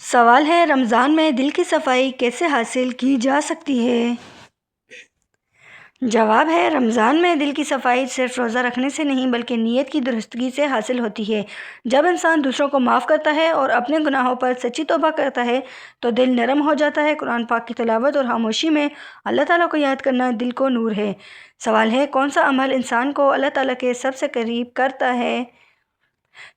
سوال ہے رمضان میں دل کی صفائی کیسے حاصل کی جا سکتی ہے؟ جواب ہے رمضان میں دل کی صفائی صرف روزہ رکھنے سے نہیں بلکہ نیت کی درستگی سے حاصل ہوتی ہے۔ جب انسان دوسروں کو معاف کرتا ہے اور اپنے گناہوں پر سچی توبہ کرتا ہے تو دل نرم ہو جاتا ہے۔ قرآن پاک کی تلاوت اور خاموشی میں اللہ تعالیٰ کو یاد کرنا دل کو نور ہے۔ سوال ہے کون سا عمل انسان کو اللہ تعالیٰ کے سب سے قریب کرتا ہے؟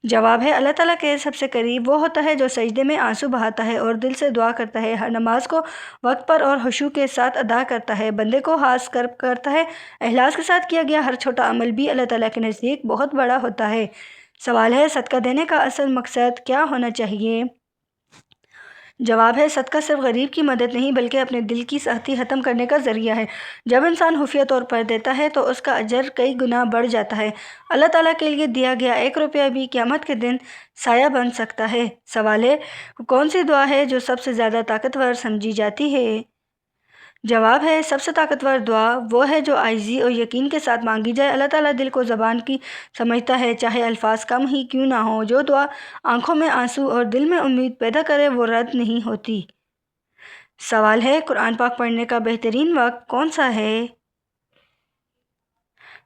جواب ہے اللہ تعالیٰ کے سب سے قریب وہ ہوتا ہے جو سجدے میں آنسو بہاتا ہے اور دل سے دعا کرتا ہے، ہر نماز کو وقت پر اور خشوع کے ساتھ ادا کرتا ہے، بندے کو خاص کرتا ہے۔ اخلاص کے ساتھ کیا گیا ہر چھوٹا عمل بھی اللہ تعالیٰ کے نزدیک بہت بڑا ہوتا ہے۔ سوال ہے صدقہ دینے کا اصل مقصد کیا ہونا چاہیے؟ جواب ہے صدقہ صرف غریب کی مدد نہیں بلکہ اپنے دل کی سختی ختم کرنے کا ذریعہ ہے۔ جب انسان خفیہ طور پر دیتا ہے تو اس کا اجر کئی گنا بڑھ جاتا ہے۔ اللہ تعالیٰ کے لیے دیا گیا 1 روپیہ بھی قیامت کے دن سایہ بن سکتا ہے۔ سوال ہے کون سی دعا ہے جو سب سے زیادہ طاقتور سمجھی جاتی ہے؟ جواب ہے سب سے طاقتور دعا وہ ہے جو عاجزی اور یقین کے ساتھ مانگی جائے۔ اللہ تعالیٰ دل کو زبان کی سمجھتا ہے، چاہے الفاظ کم ہی کیوں نہ ہوں۔ جو دعا آنکھوں میں آنسو اور دل میں امید پیدا کرے وہ رد نہیں ہوتی۔ سوال ہے قرآن پاک پڑھنے کا بہترین وقت کون سا ہے؟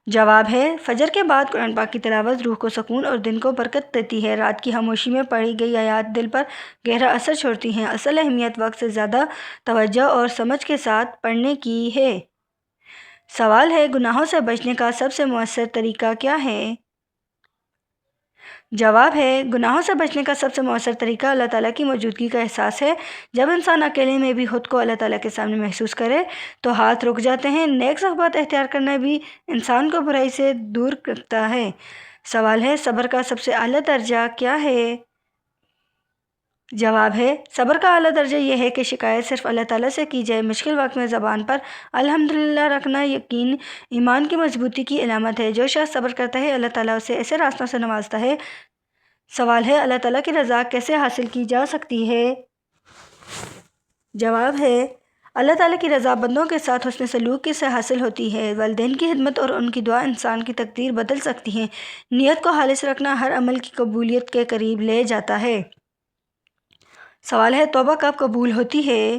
جواب ہے فجر کے بعد قرآن پاک کی تلاوت روح کو سکون اور دل کو برکت دیتی ہے۔ رات کی خاموشی میں پڑھی گئی آیات دل پر گہرا اثر چھوڑتی ہیں۔ اصل اہمیت وقت سے زیادہ توجہ اور سمجھ کے ساتھ پڑھنے کی ہے۔ سوال ہے گناہوں سے بچنے کا سب سے مؤثر طریقہ کیا ہے؟ جواب ہے گناہوں سے بچنے کا سب سے مؤثر طریقہ اللہ تعالیٰ کی موجودگی کا احساس ہے۔ جب انسان اکیلے میں بھی خود کو اللہ تعالیٰ کے سامنے محسوس کرے تو ہاتھ رک جاتے ہیں۔ نیک صحبت اختیار کرنا بھی انسان کو برائی سے دور رکھتا ہے۔ سوال ہے صبر کا سب سے اعلیٰ درجہ کیا ہے؟ جواب ہے صبر کا اعلیٰ درجہ یہ ہے کہ شکایت صرف اللہ تعالیٰ سے کی جائے۔ مشکل وقت میں زبان پر الحمدللہ رکھنا یقین ایمان کی مضبوطی کی علامت ہے۔ جو شخص صبر کرتا ہے اللہ تعالیٰ اسے ایسے راستوں سے نوازتا ہے۔ سوال ہے اللہ تعالیٰ کی رضا کیسے حاصل کی جا سکتی ہے؟ جواب ہے اللہ تعالیٰ کی رضا بندوں کے ساتھ حسن سلوک سے حاصل ہوتی ہے۔ والدین کی خدمت اور ان کی دعا انسان کی تقدیر بدل سکتی ہیں۔ نیت کو خالص رکھنا ہر عمل کی قبولیت کے قریب لے جاتا ہے۔ سوال ہے توبہ کب قبول ہوتی ہے؟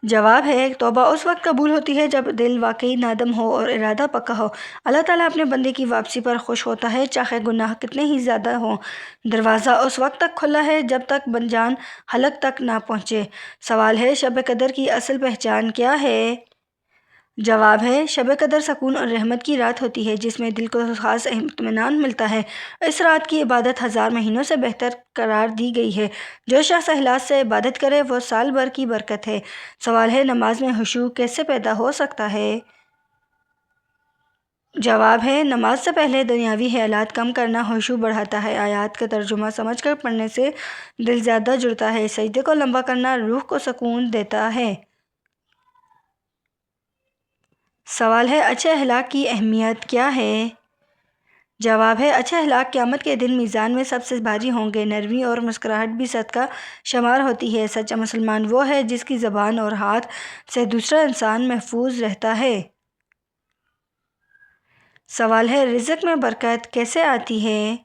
جواب ہے توبہ اس وقت قبول ہوتی ہے جب دل واقعی نادم ہو اور ارادہ پکا ہو۔ اللہ تعالیٰ اپنے بندے کی واپسی پر خوش ہوتا ہے چاہے گناہ کتنے ہی زیادہ ہوں۔ دروازہ اس وقت تک کھلا ہے جب تک بنجان حلق تک نہ پہنچے۔ سوال ہے شب قدر کی اصل پہچان کیا ہے؟ جواب ہے شب قدر سکون اور رحمت کی رات ہوتی ہے جس میں دل کو خاص اطمینان ملتا ہے۔ اس رات کی عبادت 1000 مہینوں سے بہتر قرار دی گئی ہے۔ جو شخص اخلاص سے عبادت کرے وہ سال بھر کی برکت ہے۔ سوال ہے نماز میں خشوع کیسے پیدا ہو سکتا ہے؟ جواب ہے نماز سے پہلے دنیاوی خیالات کم کرنا خشوع بڑھاتا ہے۔ آیات کا ترجمہ سمجھ کر پڑھنے سے دل زیادہ جڑتا ہے۔ سجدے کو لمبا کرنا روح کو سکون دیتا ہے۔ سوال ہے اچھے اخلاق کی اہمیت کیا ہے؟ جواب ہے اچھے اخلاق قیامت کے دن میزان میں سب سے بھاری ہوں گے۔ نرمی اور مسکراہٹ بھی صدقہ شمار ہوتی ہے۔ سچا مسلمان وہ ہے جس کی زبان اور ہاتھ سے دوسرا انسان محفوظ رہتا ہے۔ سوال ہے رزق میں برکت کیسے آتی ہے؟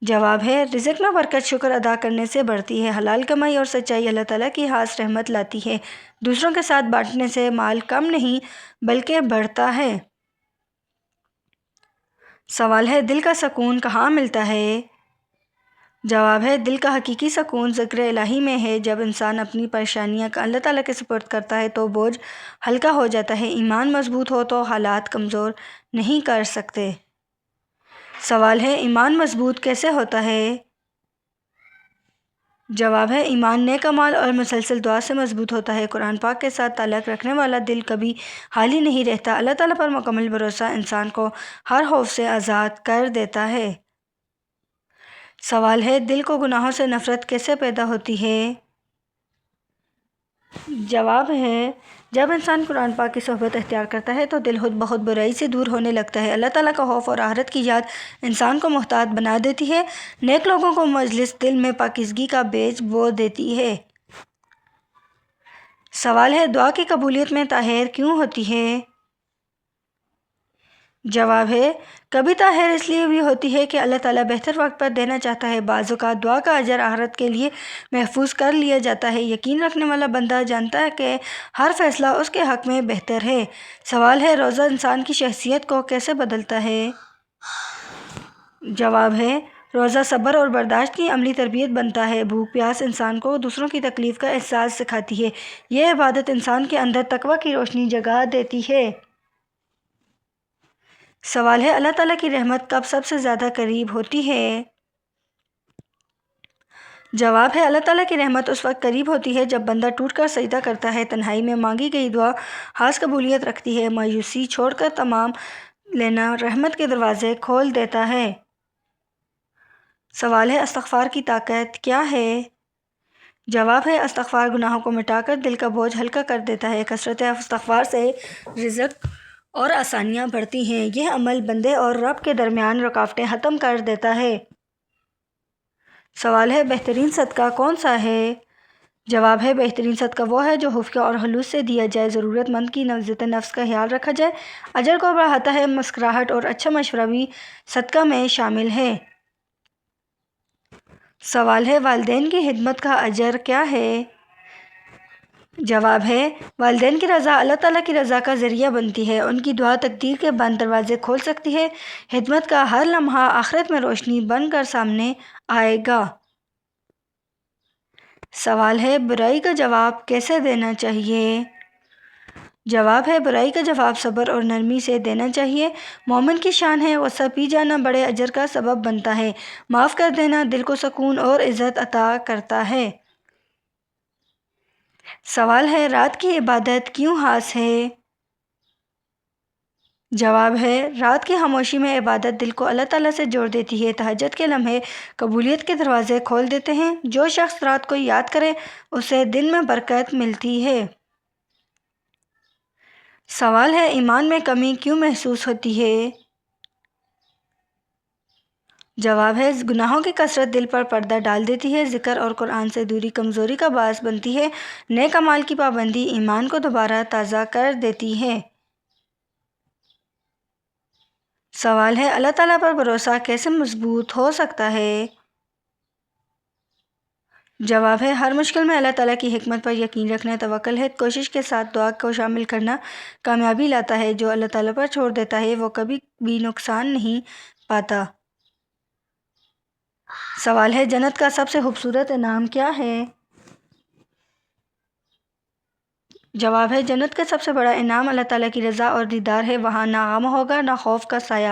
جواب ہے رزق میں برکت شکر ادا کرنے سے بڑھتی ہے۔ حلال کمائی اور سچائی اللہ تعالیٰ کی خاص رحمت لاتی ہے۔ دوسروں کے ساتھ بانٹنے سے مال کم نہیں بلکہ بڑھتا ہے۔ سوال ہے دل کا سکون کہاں ملتا ہے؟ جواب ہے دل کا حقیقی سکون ذکر الہی میں ہے۔ جب انسان اپنی پریشانیاں اللہ تعالیٰ کے سپرد کرتا ہے تو بوجھ ہلکا ہو جاتا ہے۔ ایمان مضبوط ہو تو حالات کمزور نہیں کر سکتے۔ سوال ہے ایمان مضبوط کیسے ہوتا ہے؟ جواب ہے ایمان نیک اعمال اور مسلسل دعا سے مضبوط ہوتا ہے۔ قرآن پاک کے ساتھ تعلق رکھنے والا دل کبھی خالی نہیں رہتا۔ اللہ تعالیٰ پر مکمل بھروسہ انسان کو ہر خوف سے آزاد کر دیتا ہے۔ سوال ہے دل کو گناہوں سے نفرت کیسے پیدا ہوتی ہے؟ جواب ہے جب انسان قرآن پاک کی صحبت اختیار کرتا ہے تو دل خود بخود برائی سے دور ہونے لگتا ہے۔ اللہ تعالیٰ کا خوف اور آخرت کی یاد انسان کو محتاط بنا دیتی ہے۔ نیک لوگوں کو مجلس دل میں پاکیزگی کا بیج بو دیتی ہے۔ سوال ہے دعا کی قبولیت میں تاخیر کیوں ہوتی ہے؟ جواب ہے، کبھی تاخیر اس لیے بھی ہوتی ہے کہ اللہ تعالیٰ بہتر وقت پر دینا چاہتا ہے۔ بعض اوقات دعا کا اجر آخرت کے لیے محفوظ کر لیا جاتا ہے۔ یقین رکھنے والا بندہ جانتا ہے کہ ہر فیصلہ اس کے حق میں بہتر ہے۔ سوال ہے، روزہ انسان کی شخصیت کو کیسے بدلتا ہے؟ جواب ہے، روزہ صبر اور برداشت کی عملی تربیت بنتا ہے۔ بھوک پیاس انسان کو دوسروں کی تکلیف کا احساس سکھاتی ہے۔ یہ عبادت انسان کے اندر تقویٰ کی روشنی جگا دیتی ہے۔ سوال ہے، اللہ تعالیٰ کی رحمت کب سب سے زیادہ قریب ہوتی ہے؟ جواب ہے، اللہ تعالیٰ کی رحمت اس وقت قریب ہوتی ہے جب بندہ ٹوٹ کر سجدہ کرتا ہے، تنہائی میں مانگی گئی دعا خاص قبولیت رکھتی ہے، مایوسی چھوڑ کر تمام لینا رحمت کے دروازے کھول دیتا ہے۔ سوال ہے، استغفار کی طاقت کیا ہے؟ جواب ہے، استغفار گناہوں کو مٹا کر دل کا بوجھ ہلکا کر دیتا ہے۔ کثرت استغفار سے رزق اور آسانیاں بڑھتی ہیں۔ یہ عمل بندے اور رب کے درمیان رکاوٹیں ختم کر دیتا ہے۔ سوال ہے، بہترین صدقہ کون سا ہے؟ جواب ہے، بہترین صدقہ وہ ہے جو خفیہ اور خلوص سے دیا جائے، ضرورت مند کی عزت نفس کا خیال رکھا جائے، اجر کو بڑھاتا ہے۔ مسکراہٹ اور اچھا مشورہ بھی صدقہ میں شامل ہے۔ سوال ہے، والدین کی خدمت کا اجر کیا ہے؟ جواب ہے، والدین کی رضا اللہ تعالیٰ کی رضا کا ذریعہ بنتی ہے۔ ان کی دعا تقدیر کے بند دروازے کھول سکتی ہے۔ خدمت کا ہر لمحہ آخرت میں روشنی بن کر سامنے آئے گا۔ سوال ہے، برائی کا جواب کیسے دینا چاہیے؟ جواب ہے، برائی کا جواب صبر اور نرمی سے دینا چاہیے۔ مومن کی شان ہے، غصہ پی جانا بڑے اجر کا سبب بنتا ہے۔ معاف کر دینا دل کو سکون اور عزت عطا کرتا ہے۔ سوال ہے، رات کی عبادت کیوں خاص ہے؟ جواب ہے، رات کی خاموشی میں عبادت دل کو اللہ تعالیٰ سے جوڑ دیتی ہے۔ تہجد کے لمحے قبولیت کے دروازے کھول دیتے ہیں۔ جو شخص رات کو یاد کرے اسے دن میں برکت ملتی ہے۔ سوال ہے، ایمان میں کمی کیوں محسوس ہوتی ہے؟ جواب ہے، گناہوں کی کثرت دل پر پردہ ڈال دیتی ہے۔ ذکر اور قرآن سے دوری کمزوری کا باعث بنتی ہے۔ نیک اعمال کی پابندی ایمان کو دوبارہ تازہ کر دیتی ہے۔ سوال ہے، اللہ تعالیٰ پر بھروسہ کیسے مضبوط ہو سکتا ہے؟ جواب ہے، ہر مشکل میں اللہ تعالیٰ کی حکمت پر یقین رکھنا، توکل ہے، کوشش کے ساتھ دعا کو شامل کرنا کامیابی لاتا ہے۔ جو اللہ تعالیٰ پر چھوڑ دیتا ہے وہ کبھی بھی نقصان نہیں پاتا۔ سوال ہے، جنت کا سب سے خوبصورت انعام کیا ہے؟ جواب ہے، جنت کا سب سے بڑا انعام اللہ تعالیٰ کی رضا اور دیدار ہے۔ وہاں نہ غم ہوگا نہ خوف کا سایہ،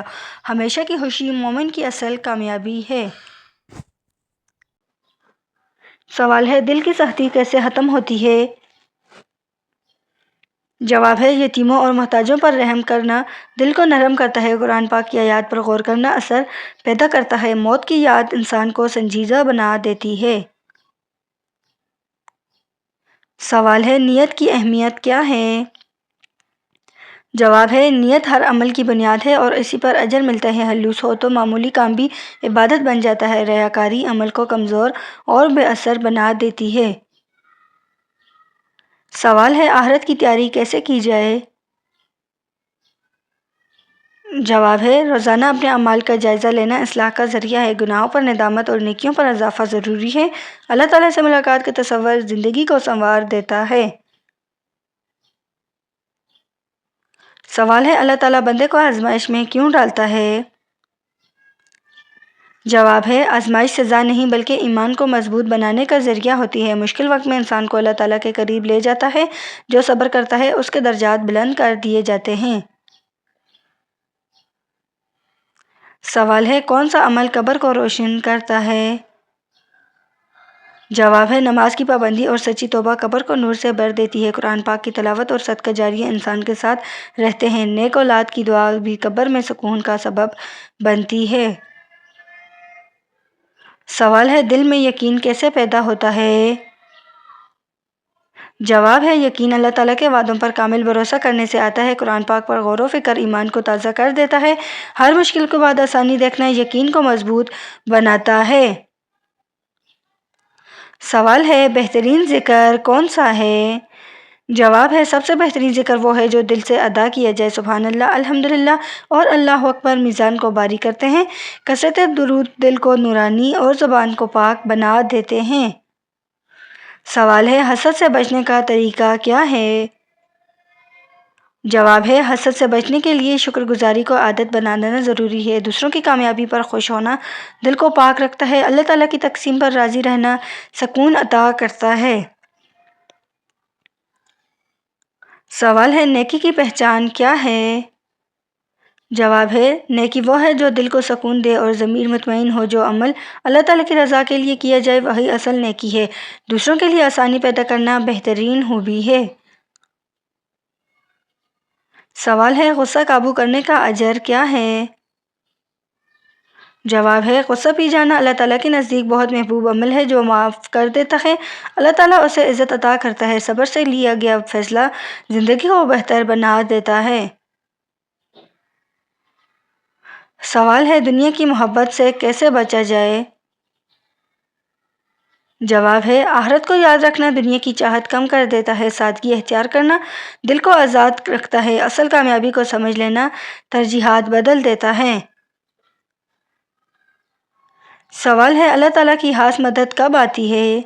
ہمیشہ کی خوشی مومن کی اصل کامیابی ہے۔ سوال ہے، دل کی سختی کیسے ختم ہوتی ہے؟ جواب ہے، یتیموں اور محتاجوں پر رحم کرنا دل کو نرم کرتا ہے۔ قرآن پاک کی آیات پر غور کرنا اثر پیدا کرتا ہے۔ موت کی یاد انسان کو سنجیدہ بنا دیتی ہے۔ سوال ہے، نیت کی اہمیت کیا ہے؟ جواب ہے، نیت ہر عمل کی بنیاد ہے اور اسی پر اجر ملتا ہے۔ خلوص ہو تو معمولی کام بھی عبادت بن جاتا ہے۔ ریاکاری عمل کو کمزور اور بے اثر بنا دیتی ہے۔ سوال ہے، آخرت کی تیاری کیسے کی جائے؟ جواب ہے، روزانہ اپنے اعمال کا جائزہ لینا اصلاح کا ذریعہ ہے۔ گناہوں پر ندامت اور نیکیوں پر اضافہ ضروری ہے۔ اللہ تعالیٰ سے ملاقات کا تصور زندگی کو سنوار دیتا ہے۔ سوال ہے، اللہ تعالیٰ بندے کو آزمائش میں کیوں ڈالتا ہے؟ جواب ہے، آزمائش سزا نہیں بلکہ ایمان کو مضبوط بنانے کا ذریعہ ہوتی ہے۔ مشکل وقت میں انسان کو اللہ تعالیٰ کے قریب لے جاتا ہے۔ جو صبر کرتا ہے اس کے درجات بلند کر دیے جاتے ہیں۔ سوال ہے، کون سا عمل قبر کو روشن کرتا ہے؟ جواب ہے، نماز کی پابندی اور سچی توبہ قبر کو نور سے بھر دیتی ہے۔ قرآن پاک کی تلاوت اور صدقہ جاریہ انسان کے ساتھ رہتے ہیں۔ نیک اولاد کی دعا بھی قبر میں سکون کا سبب بنتی ہے۔ سوال ہے، دل میں یقین کیسے پیدا ہوتا ہے؟ جواب ہے، یقین اللہ تعالیٰ کے وعدوں پر کامل بھروسہ کرنے سے آتا ہے۔ قرآن پاک پر غور و فکر ایمان کو تازہ کر دیتا ہے۔ ہر مشکل کے بعد آسانی دیکھنا یقین کو مضبوط بناتا ہے۔ سوال ہے، بہترین ذکر کون سا ہے؟ جواب ہے سب سے بہترین ذکر وہ ہے جو دل سے ادا کیا جائے۔ سبحان اللہ، الحمدللہ اور اللہ اکبر میزان کو باری کرتے ہیں، کثرت درود دل کو نورانی اور زبان کو پاک بنا دیتے ہیں۔ سوال ہے حسد سے بچنے کا طریقہ کیا ہے؟ جواب ہے حسد سے بچنے کے لیے شکر گزاری کو عادت بنانا ضروری ہے۔ دوسروں کی کامیابی پر خوش ہونا دل کو پاک رکھتا ہے، اللہ تعالیٰ کی تقسیم پر راضی رہنا سکون عطا کرتا ہے۔ سوال ہے نیکی کی پہچان کیا ہے؟ جواب ہے نیکی وہ ہے جو دل کو سکون دے اور ضمیر مطمئن ہو۔ جو عمل اللہ تعالیٰ کی رضا کے لیے کیا جائے وہی اصل نیکی ہے۔ دوسروں کے لیے آسانی پیدا کرنا بہترین خوبی ہے۔ سوال ہے غصہ قابو کرنے کا اجر کیا ہے؟ جواب ہے غصہ پی جانا اللہ تعالیٰ کے نزدیک بہت محبوب عمل ہے۔ جو معاف کر دیتا ہے اللہ تعالیٰ اسے عزت عطا کرتا ہے۔ صبر سے لیا گیا فیصلہ زندگی کو بہتر بنا دیتا ہے۔ سوال ہے دنیا کی محبت سے کیسے بچا جائے؟ جواب ہے آخرت کو یاد رکھنا دنیا کی چاہت کم کر دیتا ہے۔ سادگی اختیار کرنا دل کو آزاد رکھتا ہے۔ اصل کامیابی کو سمجھ لینا ترجیحات بدل دیتا ہے۔ سوال ہے اللہ تعالیٰ کی خاص مدد کب آتی ہے؟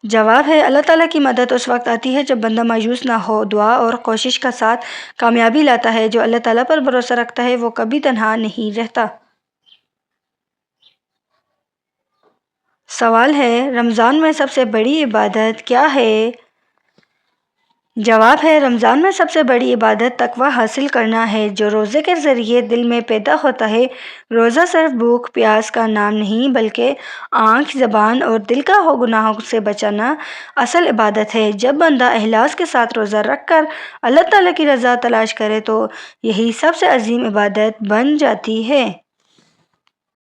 جواب ہے اللہ تعالیٰ کی مدد اس وقت آتی ہے جب بندہ مایوس نہ ہو، دعا اور کوشش کا ساتھ کامیابی لاتا ہے۔ جو اللہ تعالیٰ پر بھروسہ رکھتا ہے وہ کبھی تنہا نہیں رہتا۔ سوال ہے رمضان میں سب سے بڑی عبادت کیا ہے؟ جواب ہے رمضان میں سب سے بڑی عبادت تقویٰ حاصل کرنا ہے جو روزے کے ذریعے دل میں پیدا ہوتا ہے۔ روزہ صرف بھوک پیاس کا نام نہیں بلکہ آنکھ، زبان اور دل کا گناہوں سے بچانا اصل عبادت ہے۔ جب بندہ اخلاص کے ساتھ روزہ رکھ کر اللہ تعالیٰ کی رضا تلاش کرے تو یہی سب سے عظیم عبادت بن جاتی ہے۔